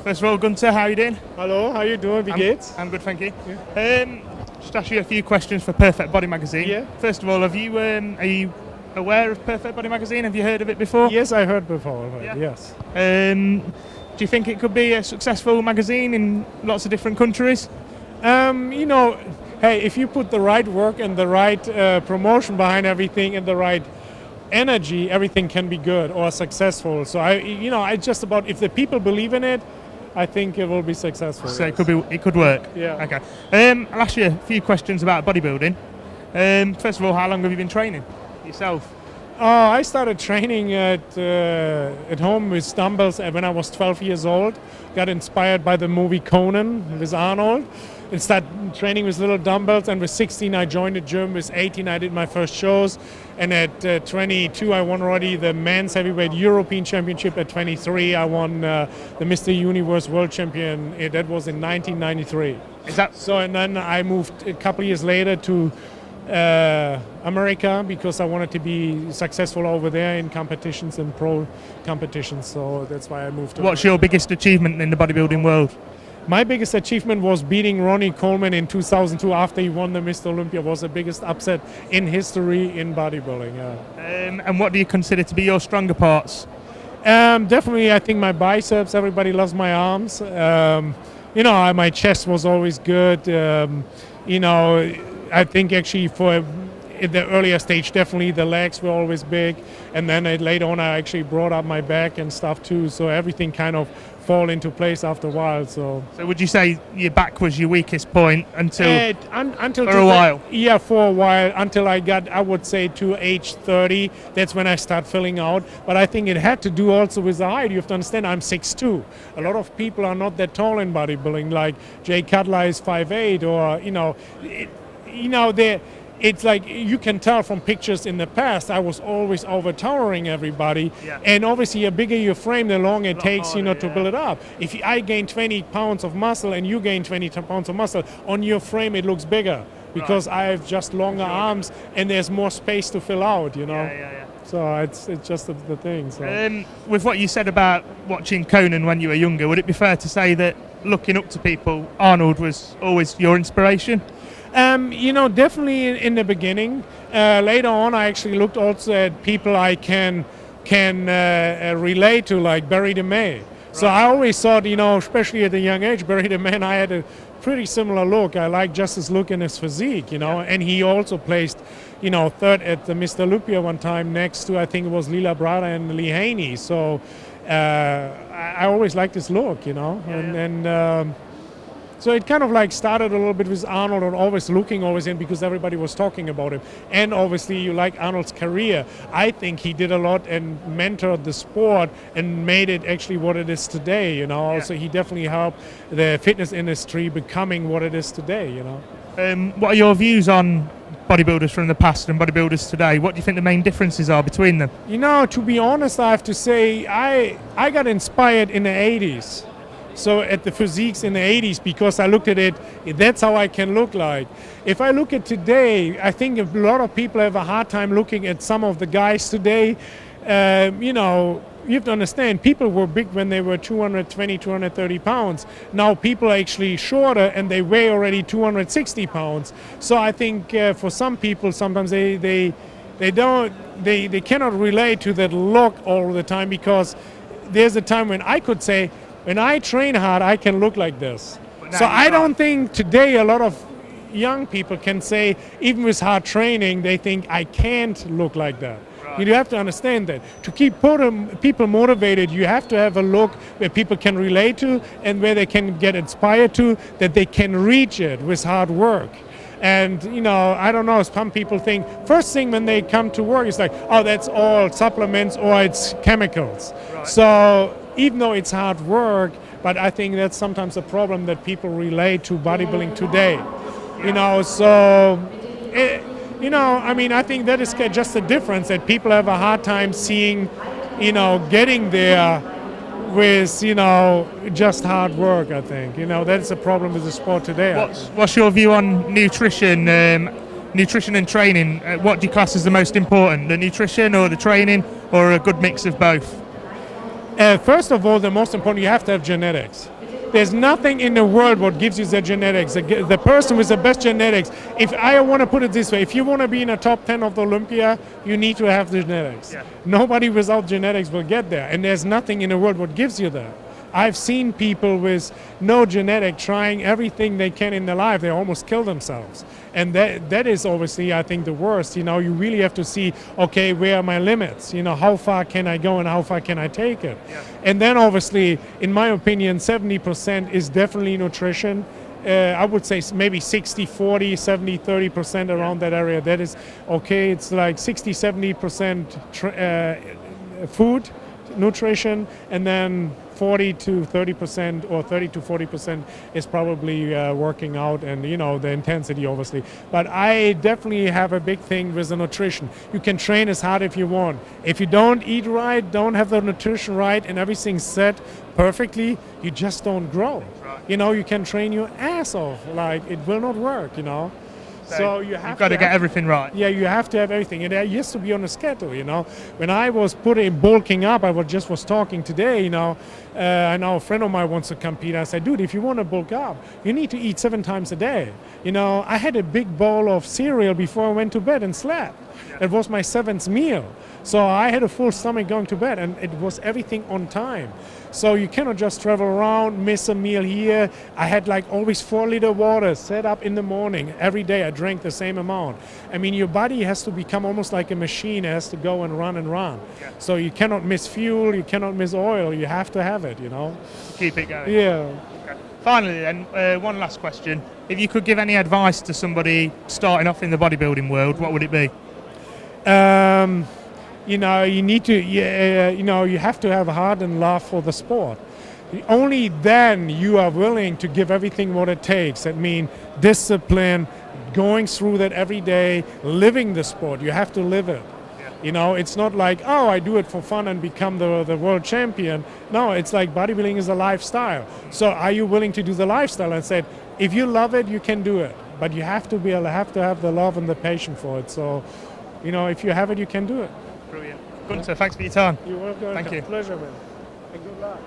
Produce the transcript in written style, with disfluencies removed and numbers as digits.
First of all, Gunter, how are you doing? Hallo, how you doing? Wie geht's? I'm good, thank you. Yeah. Just ask you a few questions for Perfect Body Magazine. Yeah. First of all, are you aware of Perfect Body Magazine? Have you heard of it before? Yes, I heard before. Yeah. Yes. Do you think it could be a successful magazine in lots of different countries? Hey, if you put the right work and the right promotion behind everything and the right energy, everything can be good or successful. So I just about, if the people believe in it, I think it will be successful. So yes. it could work. Yeah. Okay. I'll ask you a few questions about bodybuilding. First of all, how long have you been training yourself? I started training at home with dumbbells when I was 12 years old. Got inspired by the movie Conan with Arnold. And started training with little dumbbells. And with 16, I joined the gym. With 18, I did my first shows. And at 22, I won already the men's heavyweight European Championship. At 23, I won the Mr. Universe World Champion. That was in 1993. Is that so? And then I moved a couple of years later to America because I wanted to be successful over there in competitions and pro competitions. So that's why I moved. What's your biggest achievement in the bodybuilding world? My biggest achievement was beating Ronnie Coleman in 2002 after he won the Mr. Olympia. Was the biggest upset in history in bodybuilding. Yeah. And what do you consider to be your stronger parts? Definitely, I think my biceps. Everybody loves my arms. My chest was always good. I think actually for in the earlier stage, definitely the legs were always big, and then later on I actually brought up my back and stuff too. So everything kind of fall into place after a while. So would you say your back was your weakest point until for a while? Yeah, for a while until I got, I would say, to age 30. That's when I start filling out. But I think it had to do also with the height. You have to understand, I'm 6'2". A lot of people are not that tall in bodybuilding. Like Jay Cutler is 5'8", or it's like you can tell from pictures in the past, I was always over-towering everybody. Yeah. And obviously, the bigger your frame, the longer it takes, to build it up. If I gain 20 pounds of muscle and you gain 20 pounds of muscle, on your frame it looks bigger because I have just longer arms and there's more space to fill out, Yeah. So it's just the thing. So. With what you said about watching Conan when you were younger, would it be fair to say that looking up to people, Arnold was always your inspiration? Definitely in the beginning. Later on, I actually looked also at people I can relate to, like Barry DeMay. So I always thought, especially at a young age, Barry DeMay, I had a pretty similar look. I like just his look and his physique, And he also placed, third at the Mr. Olympia one time next to, I think it was Lila Brada and Lee Haney. So I always liked his look, So it kind of like started a little bit with Arnold and always in because everybody was talking about him. And obviously you like Arnold's career. I think he did a lot and mentored the sport and made it actually what it is today, So he definitely helped the fitness industry becoming what it is today, What are your views on bodybuilders from the past and bodybuilders today? What do you think the main differences are between them? To be honest, I have to say I got inspired in the 80s. So at the physiques in the 80s, because I looked at it, that's how I can look like. If I look at today, I think a lot of people have a hard time looking at some of the guys today. You have to understand, people were big when they were 220, 230 pounds. Now people are actually shorter and they weigh already 260 pounds. So I think for some people, sometimes they cannot relate to that look all the time, because there's a time when I could say, when I train hard, I can look like this. So I don't think today a lot of young people can say, even with hard training, they think I can't look like that. Right. You have to understand that. To keep people motivated, you have to have a look where people can relate to and where they can get inspired to, that they can reach it with hard work. And, I don't know, some people think, first thing when they come to work, it's like, oh, that's all supplements or it's chemicals. Right. So even though it's hard work, but I think that's sometimes a problem that people relate to bodybuilding today. I think that is just a difference, that people have a hard time seeing, getting there with, just hard work, I think. That's a problem with the sport today. What's your view on nutrition and training? What do you class as the most important, the nutrition or the training, or a good mix of both? First of all, the most important, you have to have genetics. There's nothing in the world what gives you the genetics. The person with the best genetics, if I want to put it this way, if you want to be in the top 10 of the Olympia, you need to have the genetics. Yeah. Nobody without genetics will get there. And there's nothing in the world what gives you that. I've seen people with no genetic trying everything they can in their life. They almost kill themselves. And that is obviously, I think, the worst. You know, you really have to see, okay, where are my limits? You know, how far can I go and how far can I take it? Yeah. And then obviously, in my opinion, 70% is definitely nutrition. I would say maybe 60-40, 70-30% around that area. That is okay. It's like 60-70% food, nutrition, and then 40 to 30% or 30 to 40% is probably working out and, you know, the intensity obviously. But I definitely have a big thing with the nutrition. You can train as hard if you want. If you don't eat right, don't have the nutrition right and everything's set perfectly, you just don't grow. Right. You know, you can train your ass off, like it will not work, you know. So you've got to get everything right. Yeah, you have to have everything. And I used to be on a schedule, you know. When I was bulking up, I was talking today, you know. I know a friend of mine wants to compete. I said, dude, if you want to bulk up, you need to eat 7 times a day. You know, I had a big bowl of cereal before I went to bed and slept. Yeah. It was my 7th meal. So I had a full stomach going to bed, and it was everything on time. So you cannot just travel around, miss a meal here. I had like always 4-liter water set up in the morning. Every day I drank the same amount. I mean, your body has to become almost like a machine. It has to go and run and run. Yeah. So you cannot miss fuel, you cannot miss oil. You have to have it, you know. Keep it going. Yeah. Okay. Finally then, one last question. If you could give any advice to somebody starting off in the bodybuilding world, what would it be? You know, you need to, you know, you have to have heart and love for the sport. Only then you are willing to give everything what it takes. That means discipline, going through that every day, living the sport. You have to live it. Yeah. You know, it's not like, oh, I do it for fun and become the world champion. No, it's like bodybuilding is a lifestyle. So are you willing to do the lifestyle? And said, if you love it, you can do it. But you have to have the love and the passion for it. So, you know, if you have it, you can do it. Brilliant. Gunter, thanks for your time. You're welcome. Thank you. Pleasure, man. And good luck.